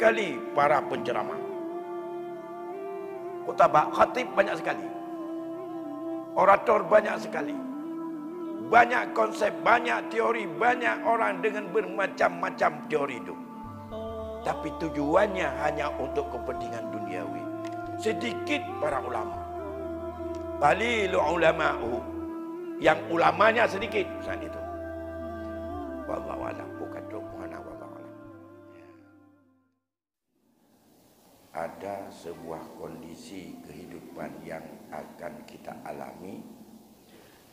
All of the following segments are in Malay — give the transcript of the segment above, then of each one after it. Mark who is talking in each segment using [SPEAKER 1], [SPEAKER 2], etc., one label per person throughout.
[SPEAKER 1] sekali para penceramah. Khutbah, khatib banyak sekali. Orator banyak sekali. Banyak konsep, banyak teori, banyak orang dengan bermacam-macam teori itu. Tapi tujuannya hanya untuk kepentingan duniawi. Sedikit para ulama. Qalilu ulama'u. Yang ulamanya sedikit saat itu. Wallahu a'lam. Bukan Tuhan, wallahu a'lam. Ada sebuah kondisi kehidupan yang akan kita alami,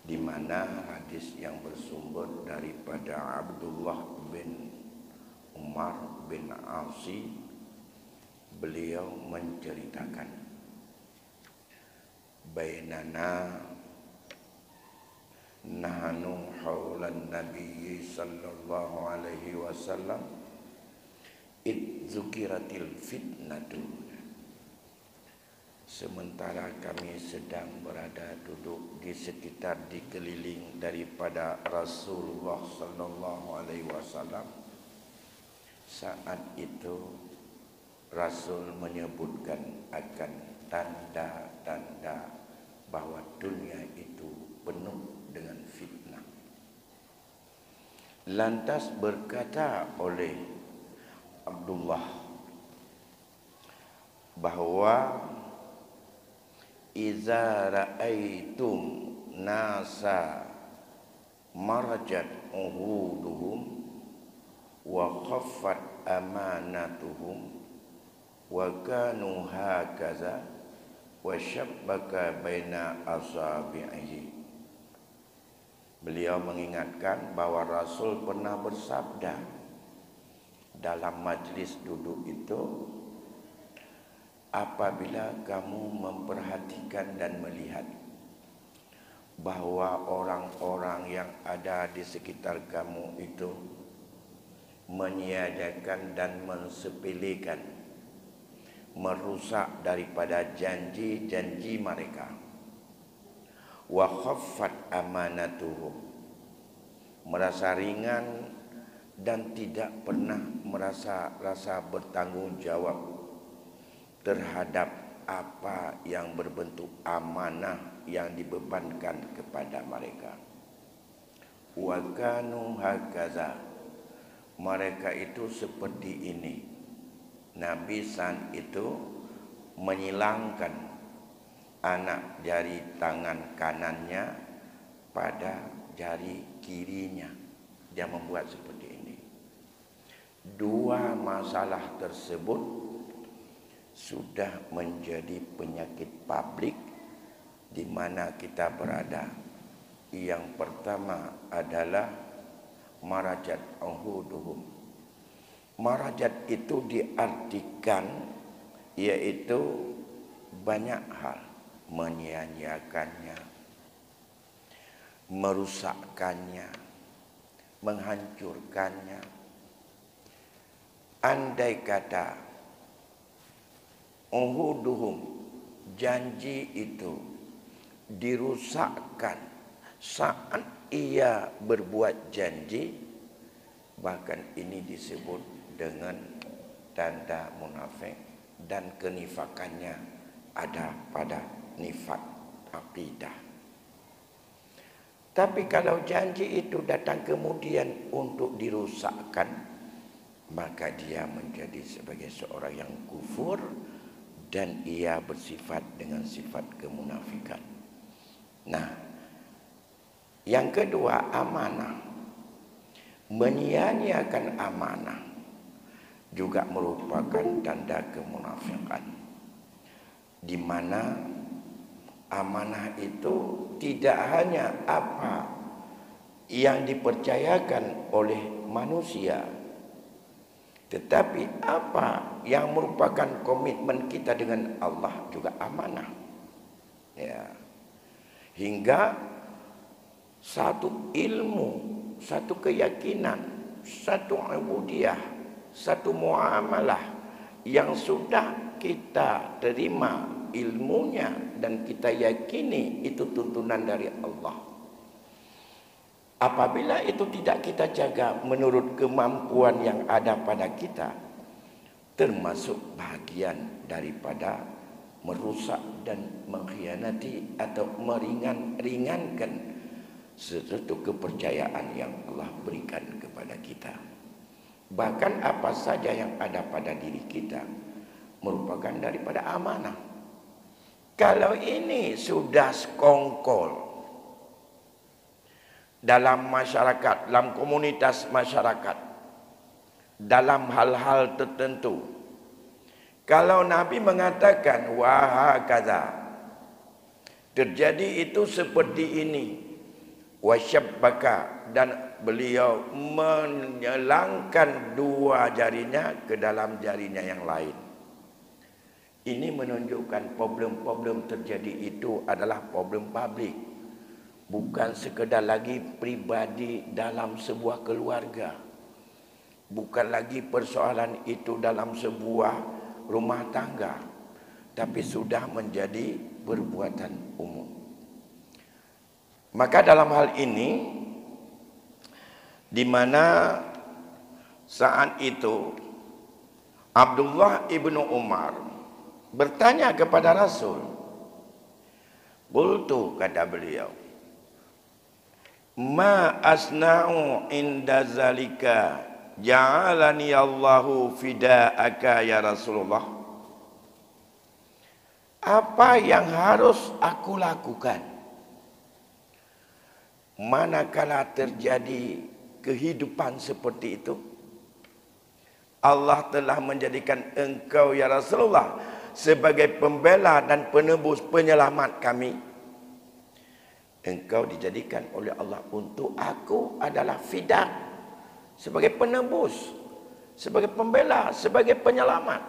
[SPEAKER 1] di mana hadis yang bersumber daripada Abdullah bin Umar bin Asi, beliau menceritakan, bainana nahnu haulan nabi sallallahu alaihi wasallam id zukiratil fitnatu. Sementara kami sedang berada duduk di sekitar, dikeliling daripada Rasulullah sallallahu alaihi wasallam, saat itu Rasul menyebutkan akan tanda-tanda bahwa dunia itu penuh dengan fitnah. Lantas berkata oleh Abdullah bahwa iza ra'aitum nasa marajat uhuduhum wa khaffat amanatuhum wa kanu hakaza wa syabbaka baina asabi'ihi. Beliau mengingatkan bahwa Rasul pernah bersabda dalam majlis duduk itu, apabila kamu memperhatikan dan melihat bahwa orang-orang yang ada di sekitar kamu itu menyiadakan dan mensepelekan, merusak daripada janji-janji mereka, wa khaffat amanatuhum, merasa ringan dan tidak pernah merasa bertanggung jawab terhadap apa yang berbentuk amanah yang dibebankan kepada mereka. Wa kanu hakaza, mereka itu seperti ini. Nabi San itu menyilangkan anak jari tangan kanannya pada jari kirinya. Dia membuat seperti ini. Dua masalah tersebut sudah menjadi penyakit publik di mana kita berada. Yang pertama adalah marajat uhuduhum. Marajat itu diartikan yaitu banyak hal, menyia-nyiakannya, merusakkannya, menghancurkannya. Andai kata uhuduhum, janji itu dirusakkan saat ia berbuat janji, bahkan ini disebut dengan tanda munafik, dan kenifakannya ada pada nifak akidah. Tapi kalau janji itu datang kemudian untuk dirusakkan, maka dia menjadi sebagai seorang yang kufur dan ia bersifat dengan sifat kemunafikan. Nah, yang kedua, amanah. Menyia-nyiakan amanah juga merupakan tanda kemunafikan, di mana amanah itu tidak hanya apa yang dipercayakan oleh manusia, tetapi apa yang merupakan komitmen kita dengan Allah juga amanah. Ya. Hingga satu ilmu, satu keyakinan, satu ubudiyah, satu muamalah yang sudah kita terima ilmunya dan kita yakini itu tuntunan dari Allah. Apabila itu tidak kita jaga menurut kemampuan yang ada pada kita, termasuk bahagian daripada merusak dan mengkhianati atau meringankan sesuatu kepercayaan yang Allah berikan kepada kita. Bahkan apa saja yang ada pada diri kita merupakan daripada amanah. Kalau ini sudah sekongkol dalam masyarakat, dalam komunitas masyarakat, dalam hal-hal tertentu, kalau Nabi mengatakan wahakaza, terjadi itu seperti ini, wasyabbaka, dan beliau menyelangkan dua jarinya ke dalam jarinya yang lain. Ini menunjukkan problem-problem terjadi itu adalah problem publik, bukan sekedar lagi pribadi dalam sebuah keluarga, bukan lagi persoalan itu dalam sebuah rumah tangga, tapi sudah menjadi perbuatan umum. Maka dalam hal ini, di mana saat itu Abdullah ibnu Umar bertanya kepada Rasul, "Qultu," kata beliau, "ma asna'u inda zalika ja'alani Allahu fida'aka ya Rasulullah." Apa yang harus aku lakukan manakala terjadi kehidupan seperti itu? Allah telah menjadikan engkau ya Rasulullah sebagai pembela dan penebus penyelamat kami. Engkau dijadikan oleh Allah untuk aku adalah fidak, sebagai penebus, sebagai pembela, sebagai penyelamat.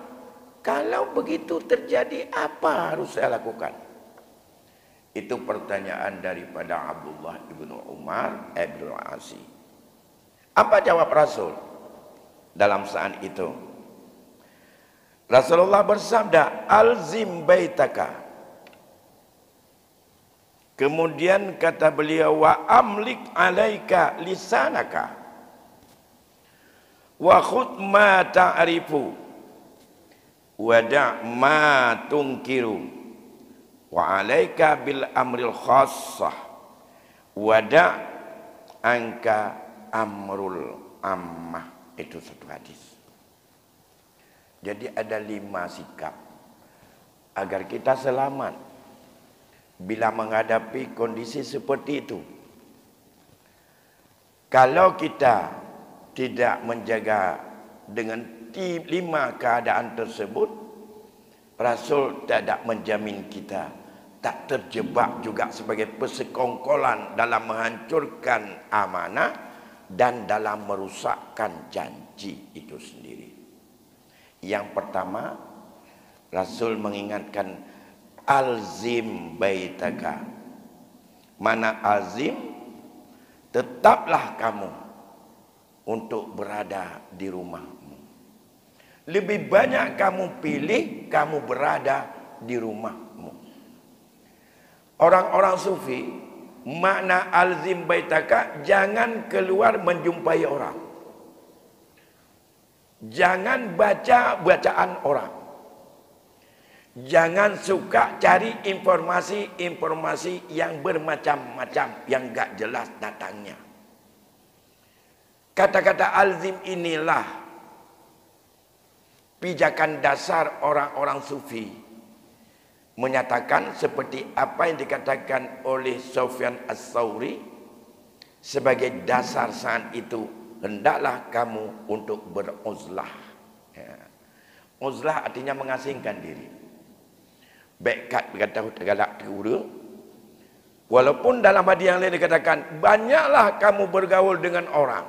[SPEAKER 1] Kalau begitu terjadi, apa harus saya lakukan? Itu pertanyaan daripada Abdullah ibnu Umar ibnu Asi. Apa jawab Rasul dalam saat itu? Rasulullah bersabda, "Alzim baitaka." Kemudian kata beliau, "Wa amlik alaika lisanaka. Wa khudh ma ta'rifu wa da' ma tunkiru wa 'alaika bil amril khassah wa da' anka amrul ammah." Itu satu hadis. Jadi ada 5 sikap agar kita selamat bila menghadapi kondisi seperti itu. Kalau kita tidak menjaga dengan 5 keadaan tersebut, Rasul tidak menjamin kita tak terjebak juga sebagai persekongkolan dalam menghancurkan amanah dan dalam merusakkan janji itu sendiri. Yang pertama, Rasul mengingatkan alzim baitaka. Mana azim? Tetaplah kamu untuk berada di rumahmu. Lebih banyak kamu pilih kamu berada di rumahmu. Orang-orang sufi, makna alzim baitaka, jangan keluar menjumpai orang. Jangan baca bacaan orang. Jangan suka cari informasi-informasi yang bermacam-macam, yang gak jelas datangnya. Kata-kata alzim inilah pijakan dasar orang-orang sufi, menyatakan seperti apa yang dikatakan oleh Sufyan Ats-Tsauri sebagai dasar saat itu, hendaklah kamu untuk beruzlah. Ya. Uzlah artinya mengasingkan diri. Bekat berkata galak tegura. Walaupun dalam hadis yang lain dikatakan, banyaklah kamu bergaul dengan orang.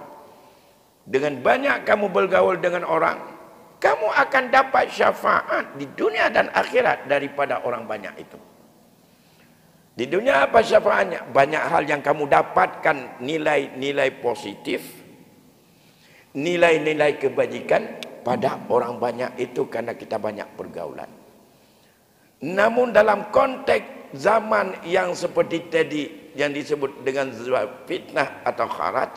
[SPEAKER 1] Dengan banyak kamu bergaul dengan orang, kamu akan dapat syafaat di dunia dan akhirat daripada orang banyak itu. Di dunia apa syafaatnya? Banyak hal yang kamu dapatkan, nilai-nilai positif, nilai-nilai kebajikan pada orang banyak itu karena kita banyak pergaulan. Namun dalam konteks zaman yang seperti tadi yang disebut dengan fitnah atau kharaj,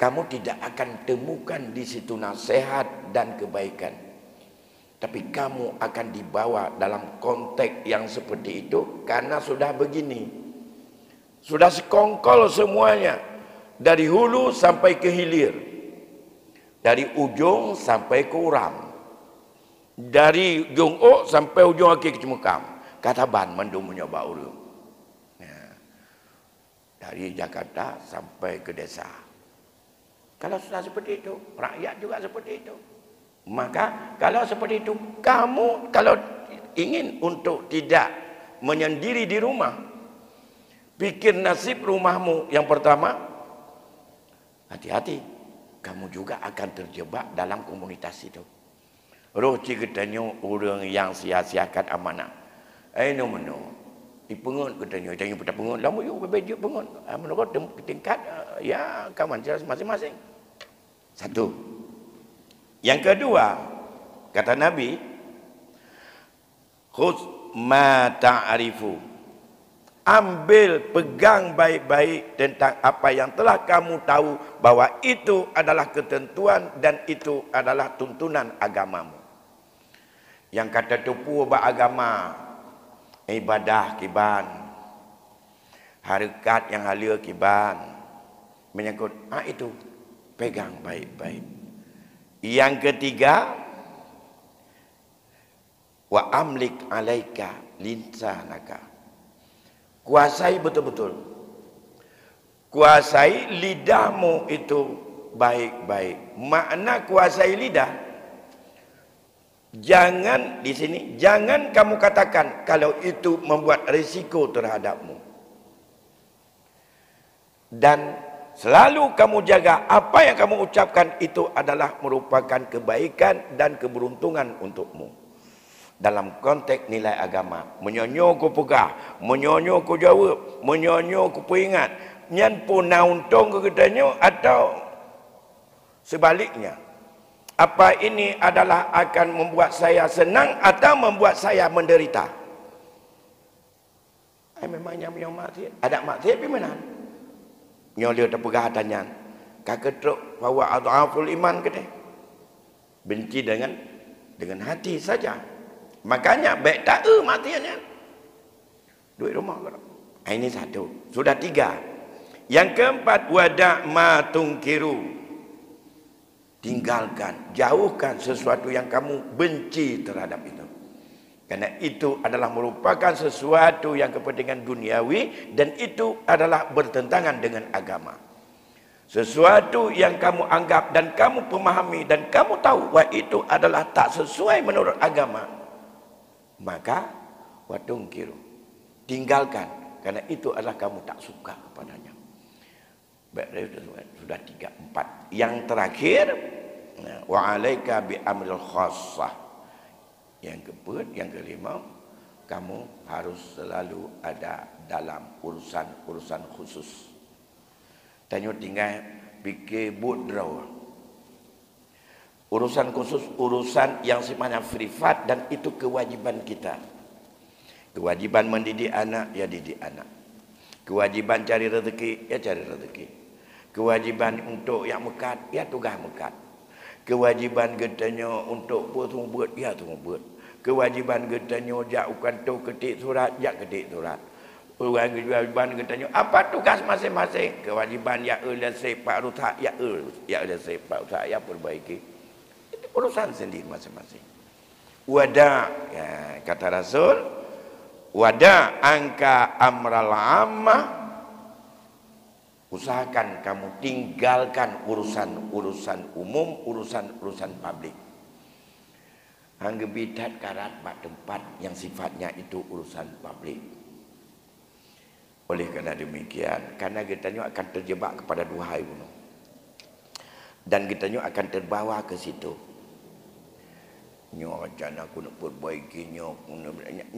[SPEAKER 1] kamu tidak akan temukan di situ nasihat dan kebaikan. Tapi kamu akan dibawa dalam konteks yang seperti itu karena sudah begini. Sudah sekongkol semuanya. Dari hulu sampai ke hilir. Dari ujung sampai ke uram. Dari ujung ok sampai ujung kaki ke cemekam. Kata ban mendung menyoba ulu. Dari Jakarta sampai ke desa. Kalau sudah seperti itu, rakyat juga seperti itu. Maka kalau seperti itu, kamu kalau ingin untuk tidak menyendiri di rumah, pikir nasib rumahmu yang pertama, hati-hati, kamu juga akan terjebak dalam komunitas itu. Roh ceritanya orang yang sia-siakan amanah. Ayo meno. Pengun katanya, tanya pada pengun, lama you berbeza pengun. Menurut tingkat ya kawan masing-masing. Satu. Yang kedua, kata Nabi, khudz ma ta'rifu. Ambil, pegang baik-baik tentang apa yang telah kamu tahu bahwa itu adalah ketentuan dan itu adalah tuntunan agamamu. Yang kata tupu beragama, ibadah kiban, harakat yang halia kiban, menyangkut itu pegang baik-baik. Yang ketiga, wa amlik alaika linsanaka. Kuasai betul-betul. Kuasai lidahmu itu baik-baik. Makna kuasai lidah, jangan di sini, jangan kamu katakan kalau itu membuat risiko terhadapmu. Dan selalu kamu jaga apa yang kamu ucapkan itu adalah merupakan kebaikan dan keberuntungan untukmu. Dalam konteks nilai agama, menyonyo ku pegah, menyonyo ku jawab, menyonyo ku peringat, nyan pun nauntong ke katanya atau sebaliknya. Apa ini adalah akan membuat saya senang atau membuat saya menderita? Memangnya punya maksiat. Ada maksiat di mana? Nyolia terpegah tanya. Kakak truk bawa adhaful iman ke dia. Benci dengan hati saja. Makanya baik tak maksiatnya. Duit rumah kalau. Ini satu. Sudah tiga. Yang keempat, wada' ma tungkiru. Tinggalkan, jauhkan sesuatu yang kamu benci terhadap itu. Karena itu adalah merupakan sesuatu yang kepentingan duniawi dan itu adalah bertentangan dengan agama. Sesuatu yang kamu anggap dan kamu pemahami dan kamu tahu bahwa itu adalah tak sesuai menurut agama, maka watungkiru, tinggalkan, karena itu adalah kamu tak suka kepadanya. Baik, sudah 3, 4. Yang terakhir, wa alaika bi amril khassah. Yang keempat, yang kelima, kamu harus selalu ada dalam urusan khusus. Tanya tinggal fikir budraw. Urusan khusus, urusan yang sifatnya privat dan itu kewajiban kita. Kewajiban mendidik anak, ya didik anak. Kewajiban cari rezeki, ya cari rezeki. Kewajiban untuk yang mekat, ya tugas mekat. Kewajiban getanya untuk buat, ya tu buat. Kewajiban getanya jauhkan tu ketik surat, ya ketik surat. Kewajiban getanya apa tugas masing-masing. Kewajiban ya lesai Pak Rutak, ya lesai Pak Rutak, ya perbaiki. Itu urusan sendiri masing-masing. Wada, ya, kata Rasul, wada angka amral ammah. Usahakan kamu tinggalkan urusan umum, urusan publik. Hangga bidat karat pada tempat yang sifatnya itu urusan publik. Oleh kerana demikian, karena kita akan terjebak kepada dua hal ini. Dan kita akan terbawa ke situ. Nyo jana aku nak perbaiki nyo,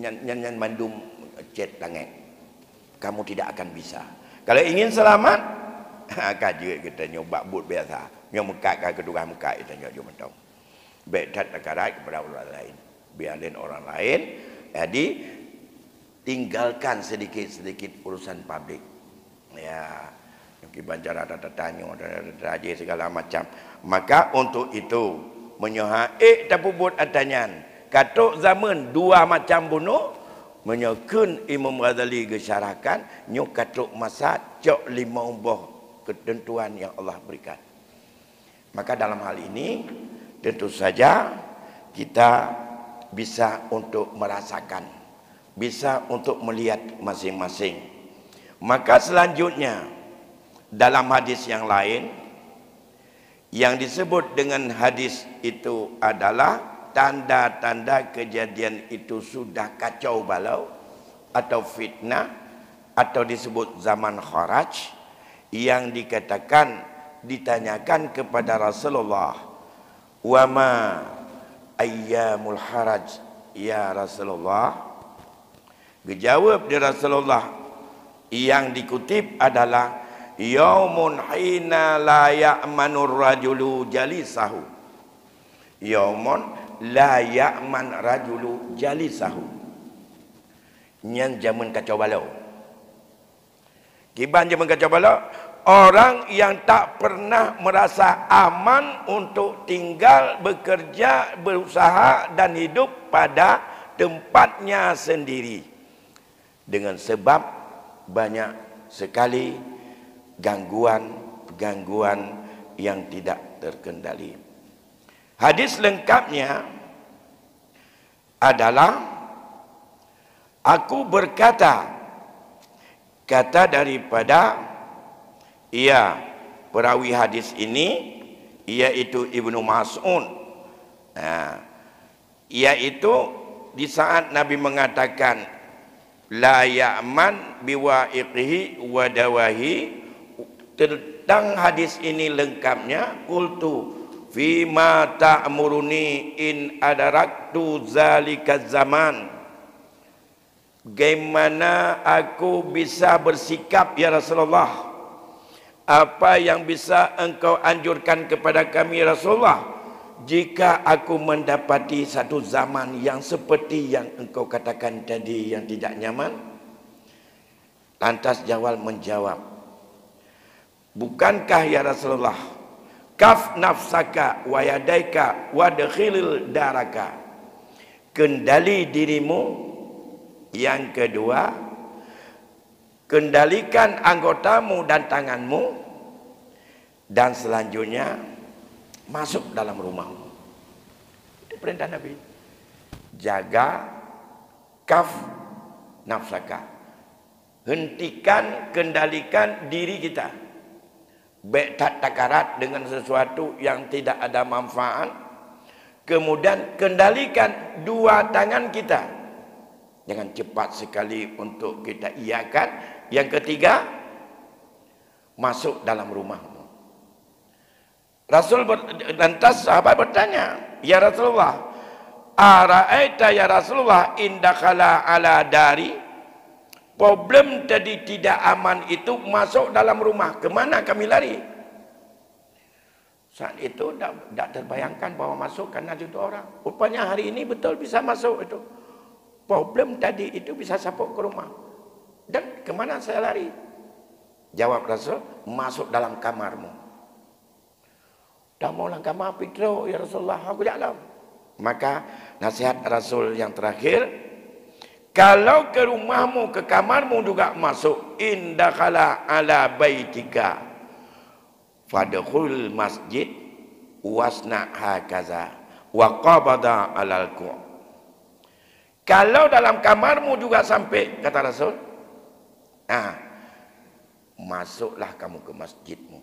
[SPEAKER 1] nyan mandum cet tangan. Kamu tidak akan bisa. Kalau ingin selamat, kaji kita nyoba but biasa. Nyo mekat ke kedua mekat kita nyo mentong. Bedat akarat kepada orang lain. Biarin orang lain. Jadi tinggalkan sedikit-sedikit urusan publik. Ya, Kiban cara ada tanya, ada aja segala macam. Maka untuk itu menyoha tapubut atanyan. Katuk zaman dua macam bunuh menyokun Imam Ghazali gesarakan nyok katuk masa cok 5 ubah ketentuan yang Allah berikan. Maka dalam hal ini tentu saja kita bisa untuk merasakan, bisa untuk melihat masing-masing. Maka selanjutnya dalam hadis yang lain yang disebut dengan hadis itu adalah tanda-tanda kejadian itu sudah kacau balau atau fitnah atau disebut zaman kharaj, yang dikatakan ditanyakan kepada Rasulullah, wa ma ayyamul haraj ya Rasulullah. Dijawab di Rasulullah yang dikutip adalah yaumun hina la ya'manur rajulu jalisahu. Yaumun la ya'man rajulu jalisahu. Yang zaman kacau balau. Kiban zaman kacau balau, orang yang tak pernah merasa aman untuk tinggal, bekerja, berusaha dan hidup pada tempatnya sendiri. Dengan sebab banyak sekali gangguan yang tidak terkendali. Hadis lengkapnya adalah, aku berkata, kata daripada perawi hadis ini yaitu Ibnu Mas'ud, yaitu di saat Nabi mengatakan la ya'man biwa'iqihi wa dawahi, tentang hadis ini lengkapnya, qultu fima ta'muruni in adaraktu zalika zaman, bagaimana aku bisa bersikap ya Rasulullah, apa yang bisa engkau anjurkan kepada kami ya Rasulullah jika aku mendapati satu zaman yang seperti yang engkau katakan tadi yang tidak nyaman? Lantas Jawal menjawab, bukankah ya Rasulullah, kaf nafsaka wa yadaika wadkhilil daraka, kendali dirimu, yang kedua kendalikan anggotamu dan tanganmu, dan selanjutnya masuk dalam rumahmu. Itu perintah Nabi. Jaga kaf nafsaka, hentikan, kendalikan diri kita, baik tak takarat dengan sesuatu yang tidak ada manfaat. Kemudian kendalikan dua tangan kita, jangan cepat sekali untuk kita iakan. Yang ketiga, masuk dalam rumahmu. Lantas sahabat bertanya, ya Rasulullah, ara'aita ya Rasulullah indakhala ala dari, problem tadi tidak aman itu masuk dalam rumah, kemana kami lari? Saat itu tidak terbayangkan bahwa masuk karena itu orang. Rupanya hari ini betul bisa masuk itu. Problem tadi itu bisa sapuk ke rumah. Dan kemana saya lari? Jawab Rasul, masuk dalam kamarmu. Dah mau dalam kamar pikir, ya Rasulullah, aku dalam. Maka nasihat Rasul yang terakhir, kalau ke rumahmu, ke kamarmu juga masuk, indakhala ala baitika fadkhul masjid wasna hakaza wa qabada alal ku'. Kalau dalam kamarmu juga sampai, kata Rasul, masuklah kamu ke masjidmu.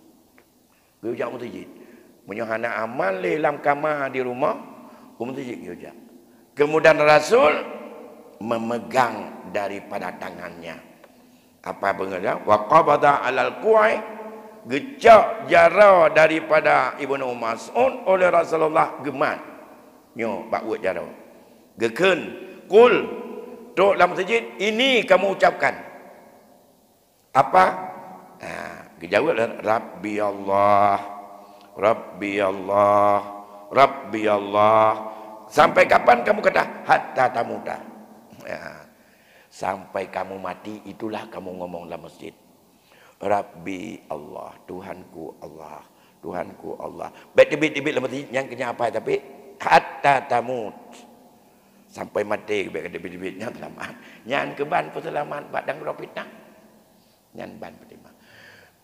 [SPEAKER 1] Gue jangan masjid. Menyohana amal dalam kamar di rumah, masjid gue. Kemudian Rasul memegang daripada tangannya. Apa benarnya? Wa qabada alal ku'ai, gecak jara daripada Ibnu Mas'ud oleh Rasulullah gemat. Nyo bak buat jara. Geken kul tok dalam masjid ini kamu ucapkan. Apa? Dijawab Rabbi Allah. Rabbi Allah. Rabbi Allah. Sampai kapan kamu kata? Hatta tamuta. Sampai kamu mati itulah kamu ngomong dalam masjid. Rabbi Allah, Tuhanku Allah, Tuhanku Allah. Baik debit lama yang kena apa tapi hatta tamut. Sampai mati baik debit yang selamat. Nyan keban pun selamat badang ropitna. Nyan ban pertima.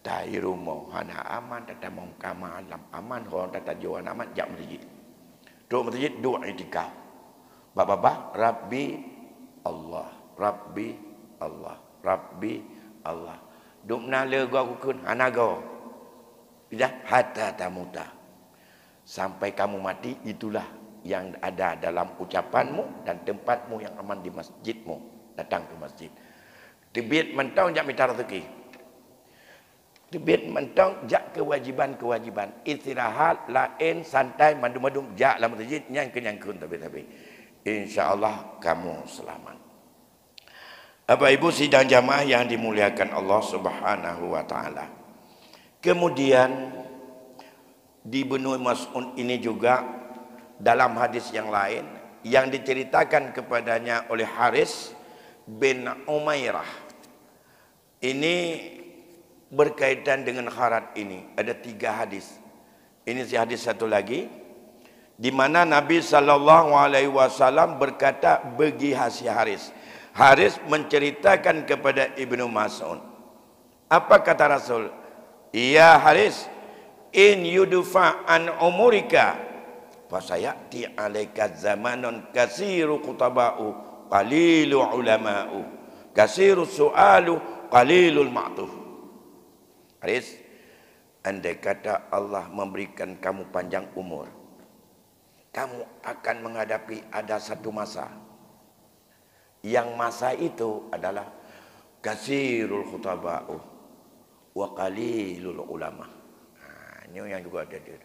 [SPEAKER 1] Tai rumah hana aman tata mongkama alam aman orang tata jual aman jak masjid. Duk masjid dua itikaf. Bapa Rabbi Allah, Rabbi Allah, Rabbi Allah. Duk nala gua kukun hanago. Tidak hatta tamuta. Sampai kamu mati itulah yang ada dalam ucapanmu dan tempatmu yang aman di masjidmu. Datang ke masjid. Tibit mentong jak minta rezeki. Tibit mentong jak kewajiban-kewajiban. Istirahat, lain, santai, madu-madu jak dalam masjid nyangkun tapi. InsyaAllah kamu selamat. Bapak Ibu sidang jamaah yang dimuliakan Allah Subhanahu wa taala. Kemudian di Ibnu Mas'ud ini juga dalam hadis yang lain yang diceritakan kepadanya oleh Haris bin Umairah. Ini berkaitan dengan kharat ini. Ada 3 hadis. Ini si hadis satu lagi di mana Nabi SAW berkata bagi Haris. Haris menceritakan kepada Ibnu Mas'ud. Apa kata Rasul? Ya Haris, in yudfa an umurika fasayati alaika zamanun kasiru kutaba'u qalilu ulama'u kasiru su'alu qalilul ma'tuh. Haris, andai kata Allah memberikan kamu panjang umur, kamu akan menghadapi ada satu masa. Yang masa itu adalah kasirul khutaba'u wa qalilul ulama. Ini yang juga ada dia.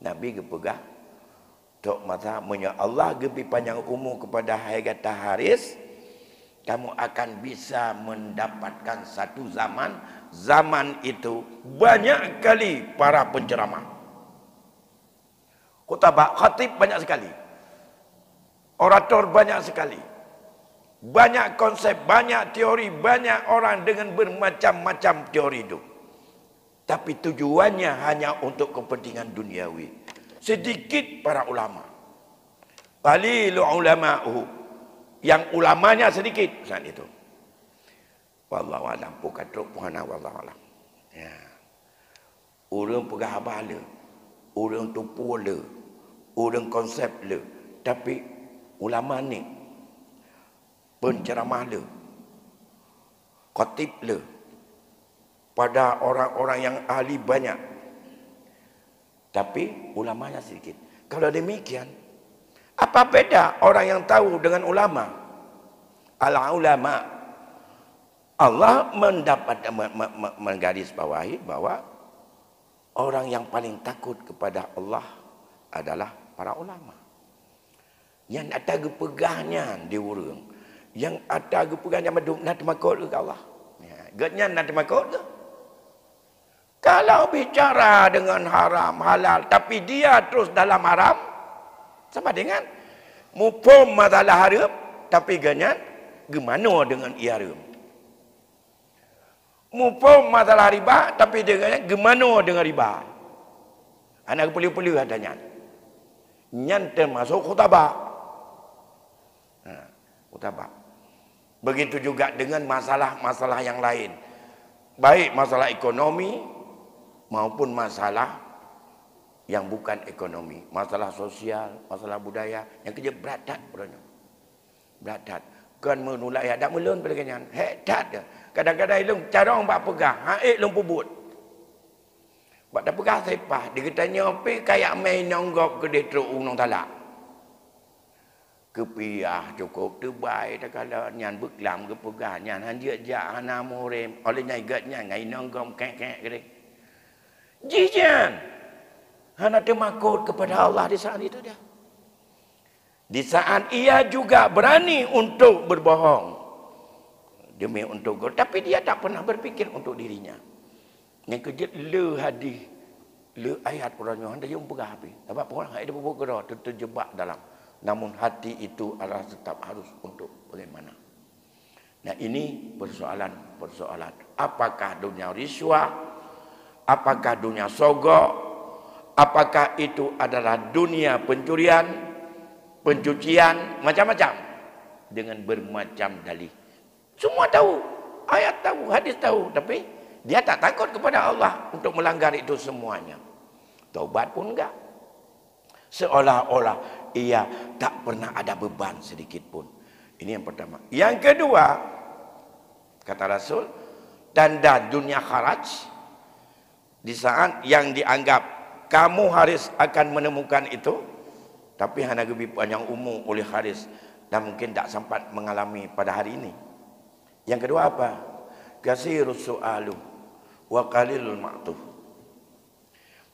[SPEAKER 1] Nabi gepegah tok masa punya Allah gebi panjang umur kepada hai kata Haris, kamu akan bisa mendapatkan satu zaman itu banyak kali para penceramah. Khutbah, khatib banyak sekali. Orator banyak sekali. Banyak konsep, banyak teori, banyak orang dengan bermacam-macam teori itu. Tapi tujuannya hanya untuk kepentingan duniawi. Sedikit para ulama. Qalilu ulama'uhu. Yang ulamanya sedikit saat itu. Wallahu a'lam. Bukan truk puhana wallahu a'lam. Ya. Orang pegah bala. Orang tupu le. Orang konsep le. Tapi ulama ni penceramah le, khatib le, pada orang-orang yang ahli banyak, tapi ulamanya sedikit. Kalau demikian, apa beda orang yang tahu dengan ulama? Al-ulama, Allah menggarisbawahi bahwa orang yang paling takut kepada Allah adalah para ulama. Yang ada gepegahnya di urang. Yang ada gepegahnya meduk nak makut ke Allah. Ya, getnya nak makut ke? Kalau bicara dengan haram halal tapi dia terus dalam haram, sama dengan mupom masalah haram tapi getnya gimana dengan ia haram. Mupom masalah riba tapi dia gimana dengan riba. Anak pelu-pelu adanya. Nyan termasuk khutbah. Khutbah. Begitu juga dengan masalah-masalah yang lain. Baik masalah ekonomi maupun masalah yang bukan ekonomi. Masalah sosial, masalah budaya. Yang kerja beradat. Beradat. Kan menulak ya. Tak melun pada kenyan. Hedat dia. Kadang-kadang ilung cara orang buat pegah. Haik ilung pubut. Buat tak pegah sepah. Dia katanya apa kayak main nonggok ke dia teruk unang talak. Kepiah cukup terbaik tak kala nyan beklam ke pegah nyan hanjia jak hana murem oleh nyai gatnya ngai nonggom kek-kek gede. Jijan. Hana termakut kepada Allah di saat itu dia. Di saat ia juga berani untuk berbohong demi untuk gol, tapi dia tak pernah berfikir untuk dirinya. Yang kerja le hadis, le ayat Quran yang dia pegah habis. Sebab orang ada beberapa terjebak dalam. Namun hati itu adalah tetap harus untuk bagaimana. Nah, ini persoalan. Apakah dunia riswah? Apakah dunia sogok? Apakah itu adalah dunia pencurian, pencucian, macam-macam? Dengan bermacam dalih. Semua tahu, ayat tahu, hadis tahu, tapi dia tak takut kepada Allah untuk melanggar itu semuanya. Taubat pun enggak. Seolah-olah ia tak pernah ada beban sedikit pun. Ini yang pertama. Yang kedua, kata Rasul, tanda dunia kharaj, di saat yang dianggap kamu harus akan menemukan itu, tapi hanya lebih panjang umur oleh Haris dan mungkin tak sempat mengalami pada hari ini. Yang kedua apa? Kasirus su'alu wa qalilul ma'tuh.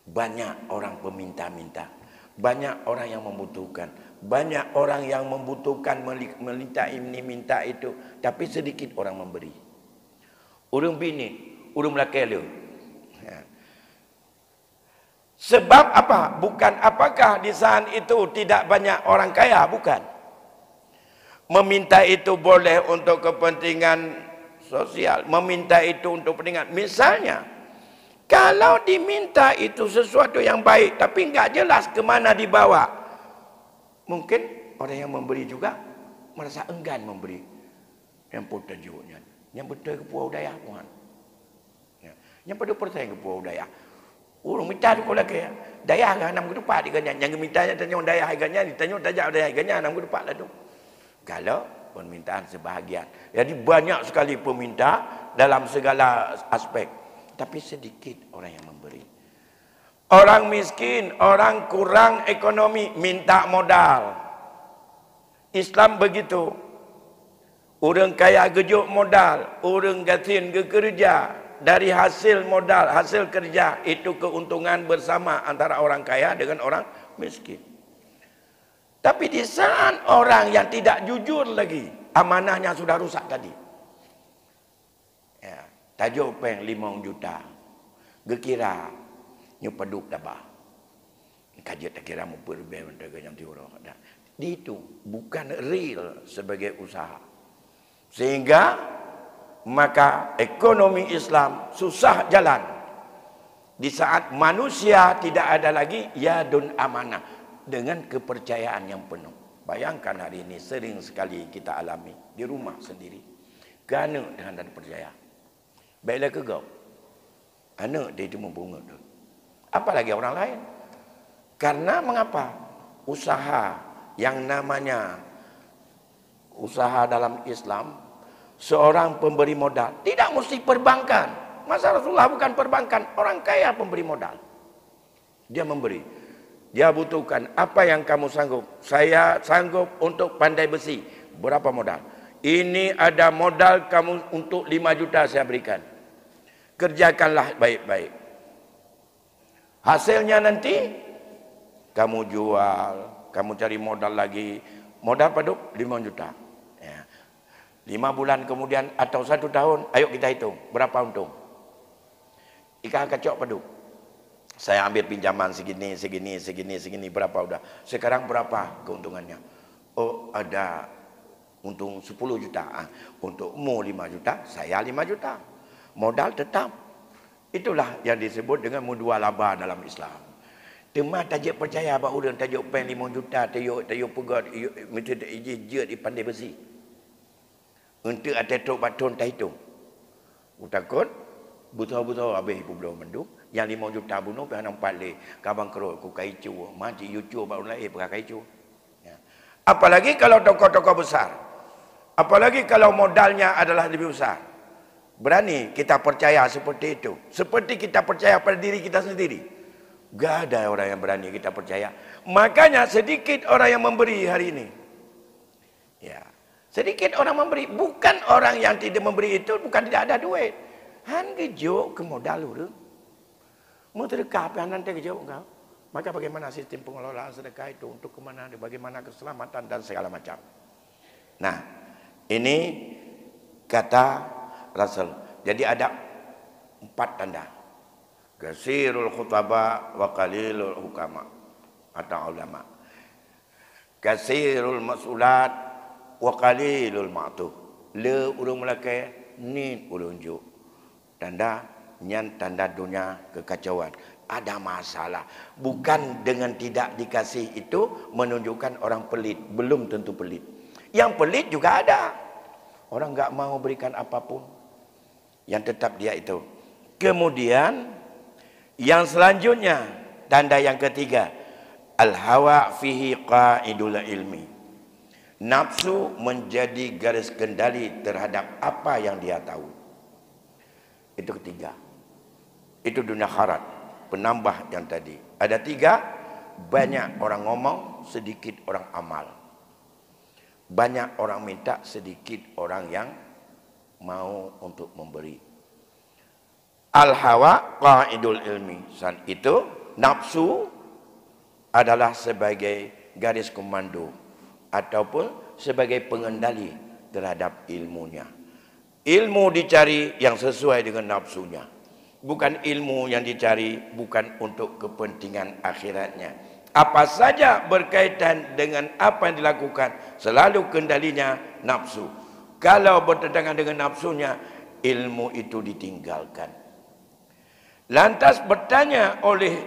[SPEAKER 1] Banyak orang peminta-minta, banyak orang yang membutuhkan, banyak orang yang membutuhkan meminta ini minta itu, tapi sedikit orang memberi. Urung bini, urung lakelu. Sebab apa? Bukan apakah di saat itu tidak banyak orang kaya, bukan. Meminta itu boleh untuk kepentingan sosial, meminta itu untuk kepentingan. Misalnya, kalau diminta itu sesuatu yang baik, tapi enggak jelas ke mana dibawa, mungkin orang yang memberi juga merasa enggan memberi. Yang potensinya, yang betul ke pulau daya, Tuhan. Yang pada percaya ke pulau daya. Orang minta tu kalau ke daya kan 6 ketupat diganya. Yang mintanya tanya daya harganya, ditanya tajak daya harganya 6 ketupat lah tu. Kalau permintaan sebahagian. Jadi banyak sekali peminta dalam segala aspek, tapi sedikit orang yang memberi. Orang miskin, orang kurang ekonomi minta modal. Islam begitu. Orang kaya gejuk modal, orang gatin ke kerja. Dari hasil modal, hasil kerja, itu keuntungan bersama antara orang kaya dengan orang miskin. Tapi di saat orang yang tidak jujur lagi, amanahnya sudah rusak tadi. Ya, tajuk peng 5 juta. Gekira nyupaduk dabah. Kajian tak kira mau berbeza dengan tiura. Itu bukan real sebagai usaha. Sehingga maka ekonomi Islam susah jalan di saat manusia tidak ada lagi yadun amanah dengan kepercayaan yang penuh. Bayangkan hari ini sering sekali kita alami di rumah sendiri. Kerana dengan tak percaya. Baiklah ke kau. Anak dia cuma bunga tu. Apalagi orang lain. Karena mengapa? Usaha yang namanya usaha dalam Islam, seorang pemberi modal tidak mesti perbankan. Masa Rasulullah bukan perbankan, orang kaya pemberi modal. Dia memberi. Dia butuhkan apa yang kamu sanggup. Saya sanggup untuk pandai besi. Berapa modal? Ini ada modal kamu untuk 5 juta saya berikan. Kerjakanlah baik-baik. Hasilnya nanti kamu jual, kamu cari modal lagi. Modal paduk 5 juta. 5 bulan kemudian atau 1 tahun, ayo kita hitung berapa untung. Ikan kacok paduk. Saya ambil pinjaman segini, berapa udah. Sekarang berapa keuntungannya? Oh, ada untung 10 juta. Untukmu 5 juta, saya 5 juta. Modal tetap. Itulah yang disebut dengan mudua laba dalam Islam. Tema tajik percaya bahawa orang tajuk pen 5 juta, tajuk pegat, metode ije di pandai besi. Untuk ada tok baton tak hitung. Utakut butuh-butuh habis pun mendung. Yang 5 juta bunuh pergi nampak le kabang kerut ku kaicu, mati yucu baru lain pergi kaicu. Ya. Apalagi kalau tokoh-tokoh besar. Apalagi kalau modalnya adalah lebih besar. Berani kita percaya seperti itu. Seperti kita percaya pada diri kita sendiri. Gak ada orang yang berani kita percaya. Makanya sedikit orang yang memberi hari ini. Ya. Sedikit orang memberi, bukan orang yang tidak memberi itu bukan tidak ada duit. Han gejuk ke modal lu. Mau sedekah apa nanti gejuk kau? Maka bagaimana sistem pengelolaan sedekah itu untuk kemana, bagaimana keselamatan dan segala macam. Nah, ini kata Rasul. Jadi ada 4 tanda. Kasirul khutaba wa qalilul hukama atau ulama. Kasirul mas'ulat wa qalilul ma'tuh. Le urung Melaka ni urung juk. Tanda nyan tanda dunia kekacauan. Ada masalah. Bukan dengan tidak dikasih itu menunjukkan orang pelit. Belum tentu pelit. Yang pelit juga ada. Orang enggak mau berikan apapun. Yang tetap dia itu. Kemudian yang selanjutnya, tanda yang ketiga, al-hawa fihi qa'idul ilmi. Nafsu menjadi garis kendali terhadap apa yang dia tahu. Itu ketiga. Itu dunia akhirat, penambah yang tadi. Ada tiga, banyak orang ngomong, sedikit orang amal. Banyak orang minta, sedikit orang yang mau untuk memberi. Al-hawa qa'idul ilmi. San itu nafsu adalah sebagai garis komando ataupun sebagai pengendali terhadap ilmunya. Ilmu dicari yang sesuai dengan nafsunya. Bukan ilmu yang dicari bukan untuk kepentingan akhiratnya. Apa saja berkaitan dengan apa yang dilakukan, selalu kendalinya nafsu. Kalau bertentangan dengan nafsunya, ilmu itu ditinggalkan. Lantas bertanya oleh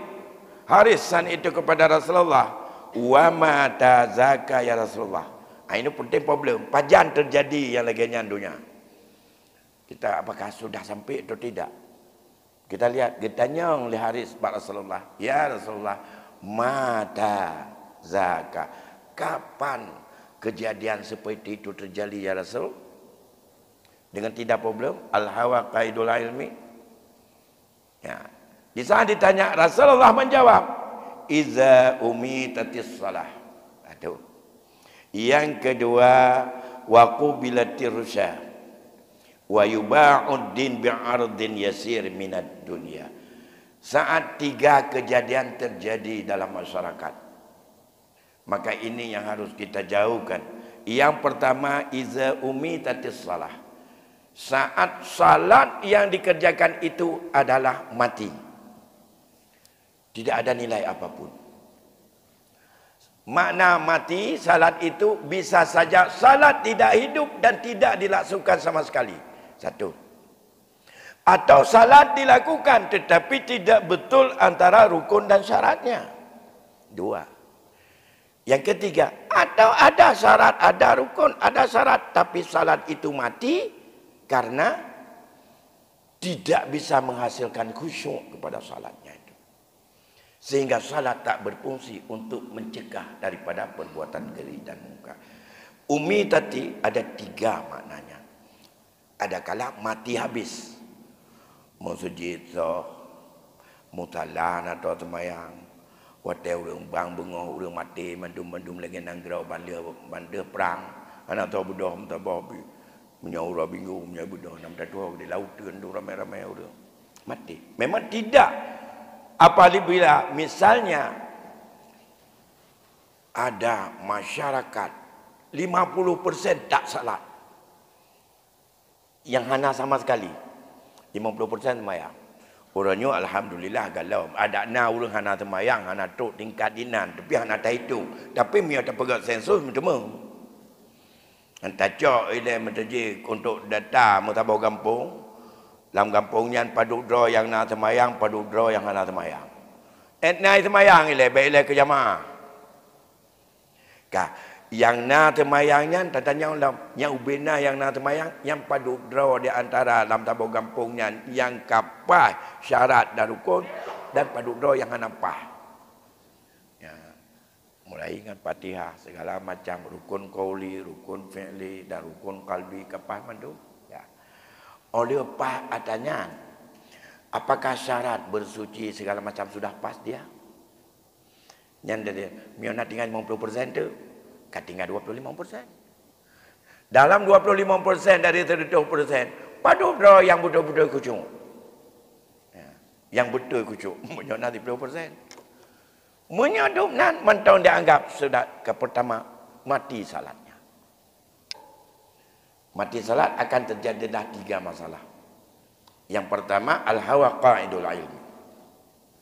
[SPEAKER 1] Harisan itu kepada Rasulullah, wa ma tazaka ya Rasulullah. Ini penting problem. Pajan terjadi yang lagi nyandunya. Kita apakah sudah sampai atau tidak? Kita lihat, ditanya oleh Haris kepada Rasulullah, ya Rasulullah, mata zaka. Kapan kejadian seperti itu terjadi ya Rasul? Dengan tidak problem, al-hawa qaidul ilmi. Ya. Di saat ditanya, Rasulullah menjawab, iza umitatis salah. Aduh. Yang kedua, wa qubilatir rusya wa yuba'ud din bi'ardin yasir minad dunia. Saat tiga kejadian terjadi dalam masyarakat, maka ini yang harus kita jauhkan. Yang pertama, iza umitatis salah. Saat salat yang dikerjakan itu adalah mati. Tidak ada nilai apapun. Makna mati, salat itu bisa saja salat tidak hidup dan tidak dilaksanakan sama sekali. Satu. Atau salat dilakukan tetapi tidak betul antara rukun dan syaratnya. Dua. Yang ketiga, atau ada syarat, ada rukun, ada syarat, tapi salat itu mati karena tidak bisa menghasilkan khusyuk kepada salatnya itu. Sehingga salat tak berfungsi untuk mencegah daripada perbuatan keji dan munkar. Umi tadi ada tiga maknanya. Ada kala mati habis. Mau sujud so, mutalan atau semayang. Wadah orang bang bengok orang mati mandum lagi nanggrau bandar perang. Anak tahu budak minta babi. Menyaura bingung punya budak nam tua di laut tu ramai-ramai orang mati. Memang tidak. Apabila misalnya ada masyarakat 50% tak salat, yang hana sama sekali 50% semayang. Orangnya alhamdulillah galau. Ada na orang hana semayang, hana tok tingkat dinan, tapi hana tak itu. Tapi dia tak pegang sensus macam Entah cok ile menterji untuk data mutabau kampung. Dalam kampungnya paduk draw yang nak semayang, paduk draw yang hana semayang. Naik semayang ile, baik ile ke jamaah. Kah, yang nak semayangnya, tanya ulang, yang ubina yang nak semayang, yang paduk draw di antara dalam tabau kampungnya, yang kapah syarat dan rukun, dan paduk draw yang hana pah. Ya. Mulai ingat Fatihah, segala macam rukun qauli, rukun fi'li, dan rukun qalbi, kapah mandu. Oleh apa adanya, apakah syarat bersuci segala macam sudah pas dia? Yang dari miona tinggal 50% tu, kan tinggal 25%. Dalam 25% dari 30%, padu draw yang betul-betul kucung. Yang betul kucung, miona 30%. Menyudup nan mentau dianggap sudah ke pertama mati salat. Mati salat akan terjadilah tiga masalah. Yang pertama, al-hawa qa'idul ilmi.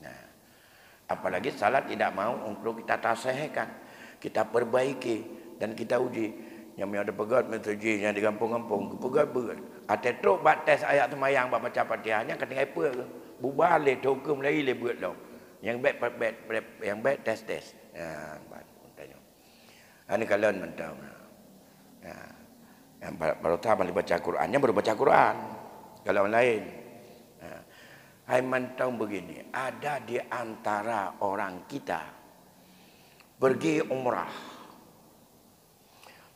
[SPEAKER 1] Nah, apalagi salat tidak mau untuk kita tasahihkan, kita perbaiki dan kita uji. Yang ada pegat metode yang di kampung-kampung pegat. Ada truk bat tes ayat semayang bat baca Fatihah nya keting apa ke. Bubalik hukum lagi le buat dah. Yang baik tes. Ya, tanya. Ani kalian mentau. Ya. Yang baru tahu baca Qurannya baru baca Quran. Kalau yang lain. Hai mentau begini, ada di antara orang kita pergi umrah.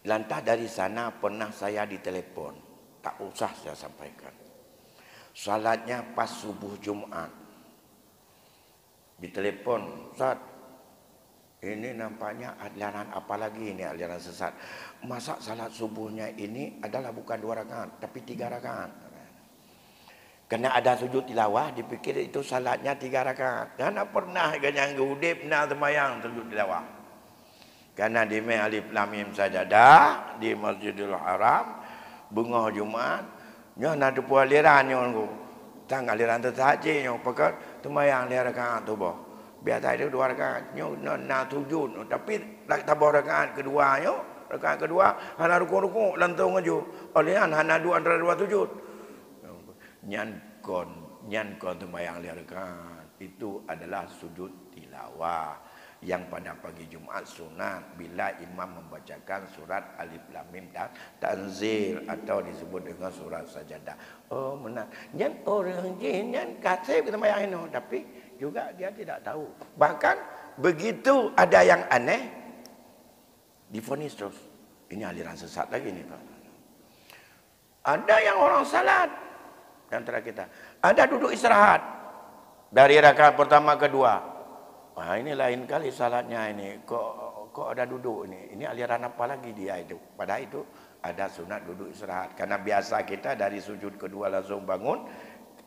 [SPEAKER 1] Lantas dari sana pernah saya ditelepon, tak usah saya sampaikan. Salatnya pas subuh Jumat. Ditelepon, Ustaz, ini nampaknya aliran apa lagi ini aliran sesat. Masa salat subuhnya ini adalah bukan 2 rakaat, tapi 3 rakaat. Karena ada sujud tilawah, dipikir itu salatnya 3 rakaat. Karena pernah yang udip nak semayang sujud tilawah. Karena di alif lam mim sajadah di Masjidil Haram bunga Jumat nya nak tu aliran nyo tang aliran tu saja nyo pakat semayang 2 rakaat tu boh. Biasa itu 2 rakaat nyo nak sujud tapi tak tambah rakaat kedua nyo, rakaat kedua hana ruku-ruku lantung aju. Olian hana 2 antara 2 sujud. Nyan kon sembahyang 2 rakaat itu adalah sujud tilawah yang pada pagi Jumat sunat bila imam membacakan surat Alif Lam Mim dan Tanzil atau disebut dengan surat Sajadah. Oh benar. Nyan orang jin nyan kasih sembahyang itu tapi juga dia tidak tahu. Bahkan begitu ada yang aneh divonis terus. Ini aliran sesat lagi nih Pak. Ada yang orang salat antara kita. Ada duduk istirahat dari rakaat pertama kedua. Wah, ini lain kali salatnya ini. Kok ada duduk ini? Ini aliran apa lagi dia itu? Padahal itu ada sunat duduk istirahat. Karena biasa kita dari sujud kedua langsung bangun.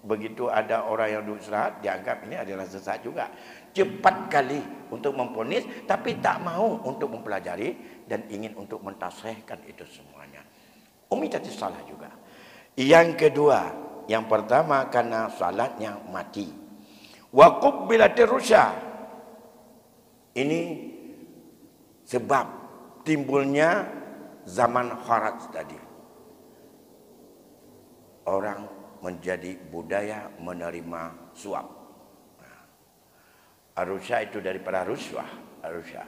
[SPEAKER 1] Begitu ada orang yang duduk istirahat, dianggap ini adalah sesat juga. Cepat kali untuk memponis, tapi tak mau untuk mempelajari dan ingin untuk mentasihkan itu semuanya. Umi tadi salah juga. Yang kedua, yang pertama karena salatnya mati. Wa qubbilatir rusya. Ini sebab timbulnya zaman kharaj tadi. Orang menjadi budaya menerima suap. Arusya itu daripada ruswah. Arusya.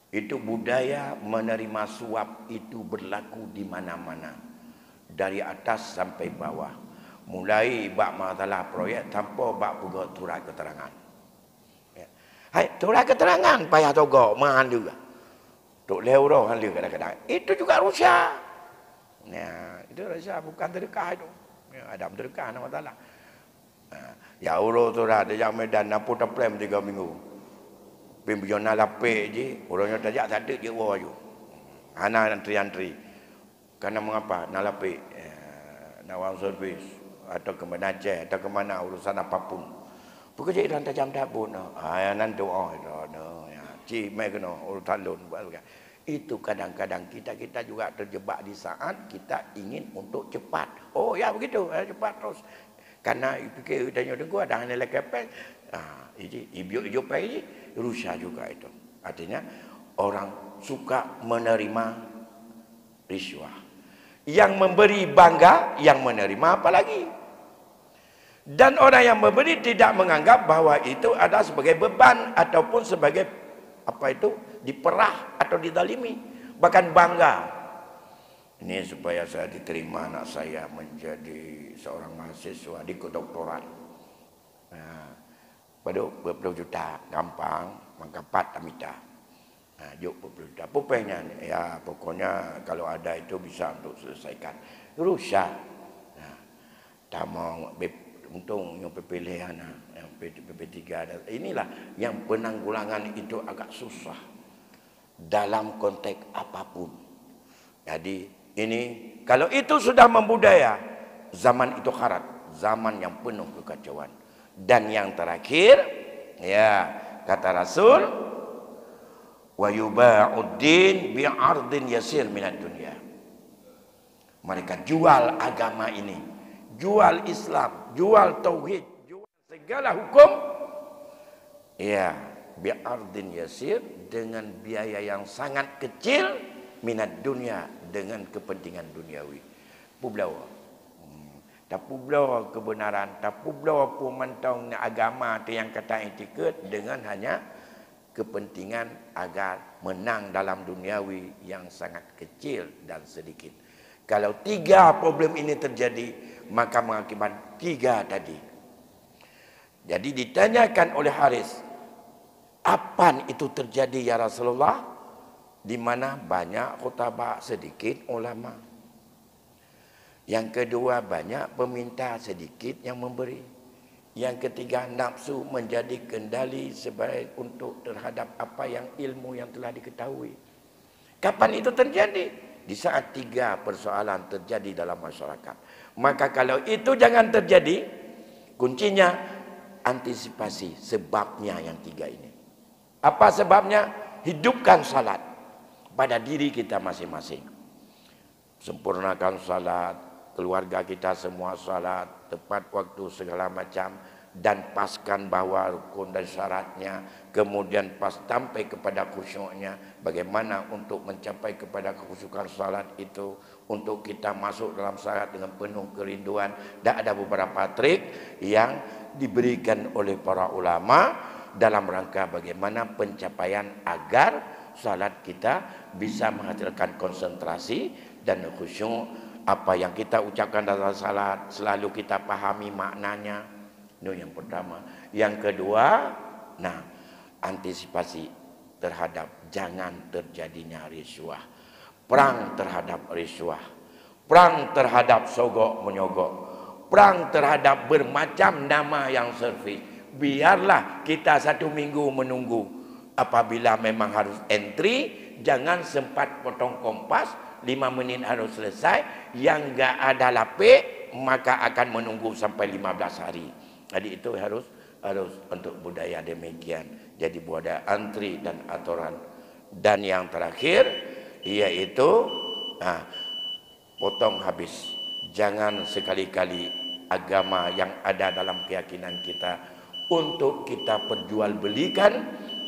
[SPEAKER 1] Itu budaya menerima suap itu berlaku di mana-mana. Dari atas sampai bawah. Mulai bak masalah proyek tanpa bak pegawai surat keterangan. Hai, surat keterangan payah togok mahal juga. Tok leuro hal dia kadang-kadang. Itu juga rusya. Ya, itu rusya bukan sedekah itu. Ya, ada sedekah nama taala. Ya euro surat dia Medan napu teplem 3 minggu. Pimpinan lapik je, orangnya tajak tak ada je waju. Ana antri-antri. Karena mengapa? Nak lapik, nak wang servis atau ke mana Aceh atau ke mana urusan apapun. Bekerja dalam tajam dabun. Nan doa itu. Ya, ci mai kena urutan lun buat. Itu kadang-kadang kita juga terjebak di saat kita ingin untuk cepat. Oh ya begitu, cepat terus. Karena fikir tanya dengku ada nilai kepeng. Ibu pai rusak juga itu. Artinya orang suka menerima riswah. Yang memberi bangga, yang menerima apalagi. Dan orang yang memberi tidak menganggap bahwa itu ada sebagai beban ataupun sebagai apa itu diperah atau didalimi, bahkan bangga. Ini supaya saya diterima anak saya menjadi seorang mahasiswa di kedoktoran. Nah, pada berapa juta gampang, mengkapat amita. Nah, yuk berapa juta. Pupenya ya pokoknya kalau ada itu bisa untuk selesaikan. Rusak. Nah, tamang untung yang PPLH yang PP3 dan inilah yang penanggulangan itu agak susah dalam konteks apapun. Jadi ini kalau itu sudah membudaya, zaman itu kharat, zaman yang penuh kekacauan. Dan yang terakhir, ya kata Rasul, wa yuba'uddin bi'ardin yasir minad dunya. Mereka jual agama ini, jual Islam, jual tauhid, jual segala hukum, ya bi'ardin yasir dengan biaya yang sangat kecil minat dunia dengan kepentingan duniawi. Publawa. Tapi publawa kebenaran, tapi publawa pun mentong agama tu yang kata etiket dengan hanya kepentingan agar menang dalam duniawi yang sangat kecil dan sedikit. Kalau 3 problem ini terjadi, maka mengakibat 3 tadi. Jadi ditanyakan oleh Haris, apa itu terjadi ya Rasulullah? Di mana banyak khutbah, sedikit ulama. Yang kedua, banyak peminta, sedikit yang memberi. Yang ketiga, nafsu menjadi kendali sebagai untuk terhadap apa yang ilmu yang telah diketahui. Kapan itu terjadi? Di saat 3 persoalan terjadi dalam masyarakat. Maka kalau itu jangan terjadi, kuncinya antisipasi sebabnya yang 3 ini. Apa sebabnya? Hidupkan salat pada diri kita masing-masing. Sempurnakan salat, keluarga kita semua salat, tepat waktu segala macam, dan paskan bahawa rukun dan syaratnya, kemudian pas sampai kepada khusyuknya, bagaimana untuk mencapai kepada khusyukan salat itu, untuk kita masuk dalam salat dengan penuh kerinduan. Dan ada beberapa trik yang diberikan oleh para ulama dalam rangka bagaimana pencapaian agar salat kita bisa menghasilkan konsentrasi dan khusyuk. Apa yang kita ucapkan dalam salat selalu kita pahami maknanya. Itu yang pertama. Yang kedua, antisipasi terhadap jangan terjadinya riswah. Perang terhadap riswah. Perang terhadap sogok menyogok. Perang terhadap bermacam nama yang servis. Biarlah kita 1 minggu menunggu. Apabila memang harus entry, jangan sempat potong kompas, 5 menit harus selesai. Yang enggak ada lapik, maka akan menunggu sampai 15 hari. Jadi itu harus untuk budaya demikian. Jadi budaya antri dan aturan. Dan yang terakhir, yaitu potong habis. Jangan sekali-kali agama yang ada dalam keyakinan kita untuk kita perjualbelikan,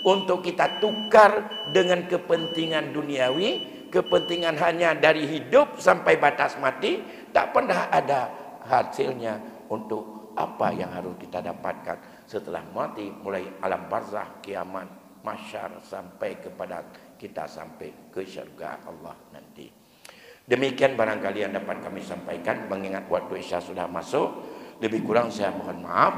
[SPEAKER 1] untuk kita tukar dengan kepentingan duniawi. Kepentingan hanya dari hidup sampai batas mati, tak pernah ada hasilnya untuk apa yang harus kita dapatkan setelah mati, mulai alam barzah, kiamat, mahsyar, sampai kepada kita sampai ke syurga Allah nanti. Demikian barangkali yang dapat kami sampaikan, mengingat waktu Isya sudah masuk. Lebih kurang saya mohon maaf.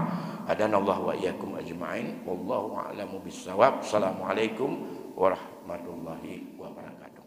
[SPEAKER 1] Hadanallahu wa iyyakum ajma'in. Wallahu a'lamu bissawab. Assalamualaikum warahmatullahi wabarakatuh.